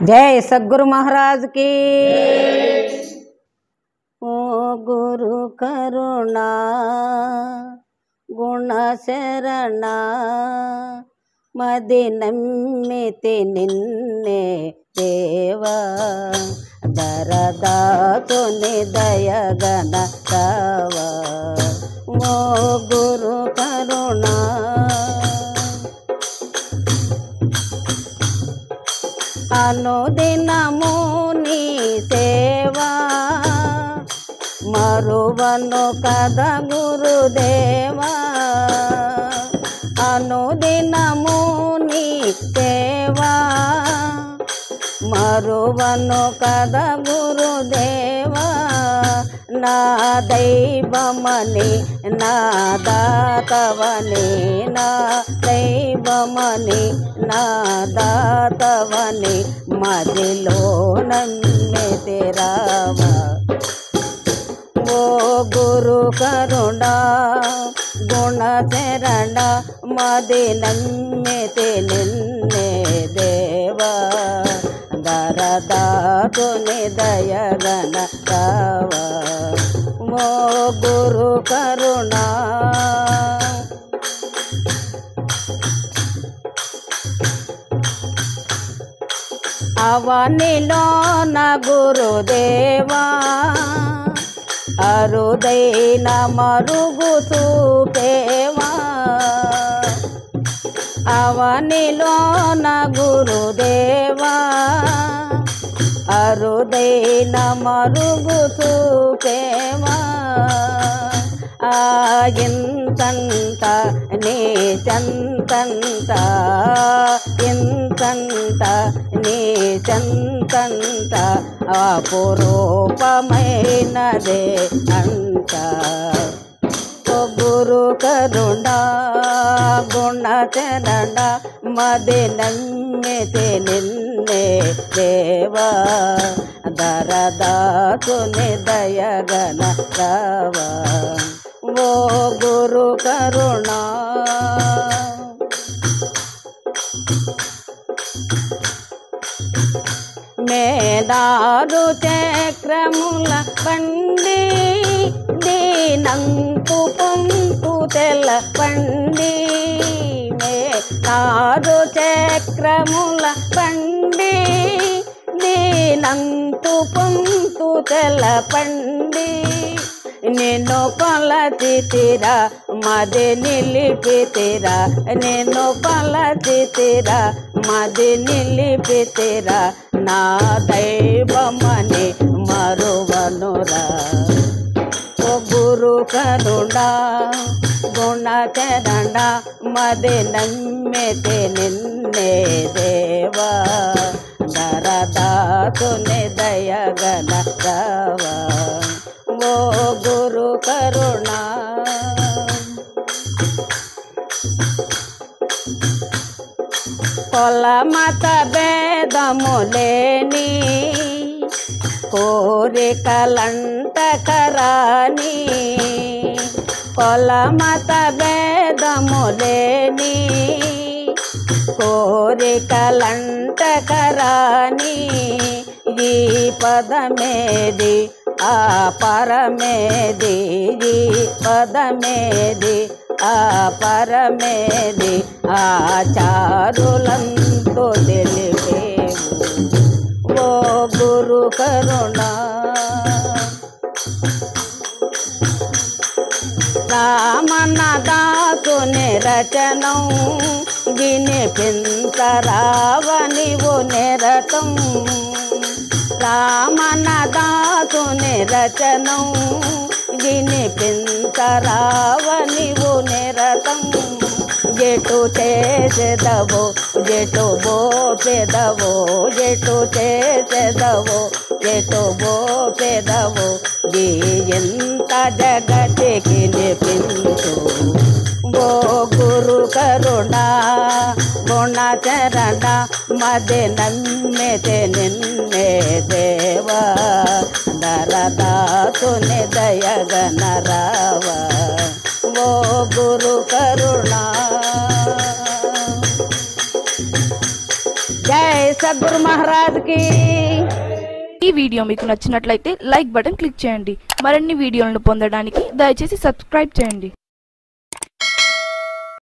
जय सद्गुरु महाराज की। ओ गुरु करुणा गुण शरण मदि नम्मिति निन्ने देवा दरदातुनि दयगन रावा। ओ गुरु करुणा अनुदिनमु नी सेवा मरुवनु कद गुरुदेवा। अनुदिनमु नी सेवा मरुवनु कद गुरुदेवा। ना दैवमनि ना दातवनि ना दैवमनि ना दातवनि मदिलो नम्मिति रावा। ओ गुरु करुणा गुण शरण मदि नम्मिति निन्ने देवा दरदातुनि दयगन रावा। ओ गुरु करुणा అవనిలో నా గురుదేవా అరుదైన మరుగు చూపేవా। అవనిలో నా గురుదేవా అరుదైన మరుగు చూపేవా। ఇంతంత నీ చంతంత ఇంతంత నీ చంతంత అపురూపమైనదే అంత। గురు కరుణా గుణ చరణ మది నమ్మితి నిన్నే దేవా దరదాతుని దయగన రావా। ఓ గురు కరుణా మేదారు చక్రముల పండి దీనంకు పొంపు తెల్ల పండి। మేదారు చక్రముల పండి దీనంకు పొంపు తెల్ల పండి। నిన్ను కొలచితిరా మది నిలిపితిరా నిన్ను కొలచితిరా మది నిలిపితిరా నా దైవమని మరువనురా। ఓ గురు కరుణా గుణ చరణ మది నమ్మితి నిన్నే దేవా దరదాతుని దయగన రావా। ఓ గురు కరుణా కొల మత భేదములేని కోరికలంటకరాని కొల మత భేదములేని కోరికలంటకరాని ఈ పదమేది ఆ పరమేది ఈ పదమేది ఆ పరమేది ఆచారులంతో తెలిపేవు। ఓ గురు కరుణా రామన దాసుని రచనం వినిపించరావని ఓ నిరతం। రామన దాసుని రచనం వినిపించరావని ఓ నిరతం। జెటు చేసేదవో జెటు బోపెదవో జెటు చేసేదవో జెటు బోపెదవో ఎంత జగతికి నిపించు। ఓ గురు కరుణా గుణ చరణ మది నమ్మితి నిన్నే దేవా దరదాతుని దయగన రావా। ఓ గురు కరుణా జై సద్గురు మహారాజ్ కి. ఈ వీడియో మీకు నచ్చినట్లయితే లైక్ బటన్ క్లిక్ చేయండి. మరిన్ని వీడియోలను పొందడానికి దయచేసి సబ్స్క్రైబ్ చేయండి.